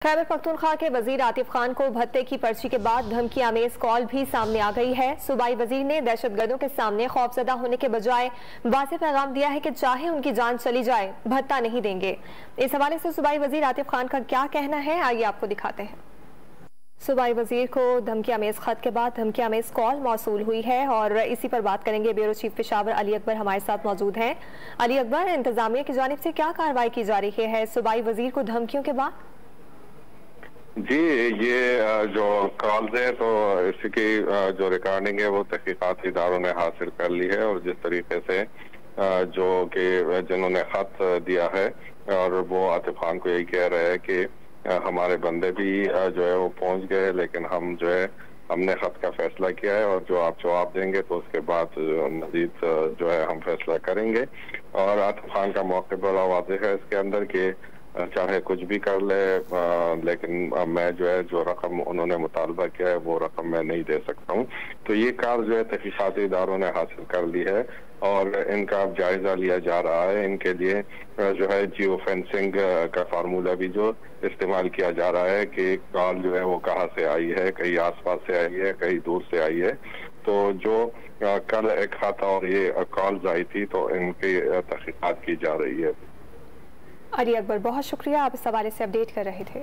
खैबर पख्तूनख्वा के वजीर आतिफ खान को भत्ते की पर्ची के बाद धमकी आमेज कॉल भी सामने आ गई है। सूबाई वजीर ने दहशतगर्दों के सामने खौफजदा होने के बजाय वाज़ेह पैगाम दिया है कि चाहे उनकी जान चली जाए भत्ता नहीं देंगे। इस हवाले से सूबाई वजीर आतिफ खान का क्या कहना है, आइए आपको दिखाते हैं। सूबाई वजीर को धमकी आमेज खत के बाद धमकी आमेज कॉल मौसूल हुई है और इसी पर बात करेंगे। ब्यूरो चीफ पेशावर अली अकबर हमारे साथ मौजूद हैं। अली अकबर, इंतजामिया की जानिब से क्या कार्रवाई की जा रही है सूबाई वजीर को धमकियों के बाद? जी, ये जो कॉल्स है तो इसकी जो रिकॉर्डिंग है वो तहकीकात इदारों ने हासिल कर ली है और जिस तरीके से जो कि जिन्होंने खत दिया है और वो आतिफ खान को यही कह रहे हैं कि हमारे बंदे भी जो है वो पहुंच गए, लेकिन हम जो है हमने खत का फैसला किया है और जो आप जवाब देंगे तो उसके बाद मजीद जो है हम फैसला करेंगे। और आतिफ खान का मौके बड़ा वाज़ेह है इसके अंदर कि चाहे कुछ भी कर ले, लेकिन मैं जो है जो रकम उन्होंने मुतालबा किया है वो रकम मैं नहीं दे सकता हूँ। तो ये कार जो है तहकीकाती इदारों ने हासिल कर ली है और इनका अब जायजा लिया जा रहा है। इनके लिए जो है जियो फेंसिंग का फार्मूला भी जो इस्तेमाल किया जा रहा है कि कॉल जो है वो कहाँ से आई है, कहीं आसपास से आई है, कहीं दूर से आई है। तो जो कल एक खाता और ये कॉल्स आई थी तो इनकी तहकीकात की जा रही है। अली अकबर, बहुत शुक्रिया, आप इस हवाले से अपडेट कर रहे थे।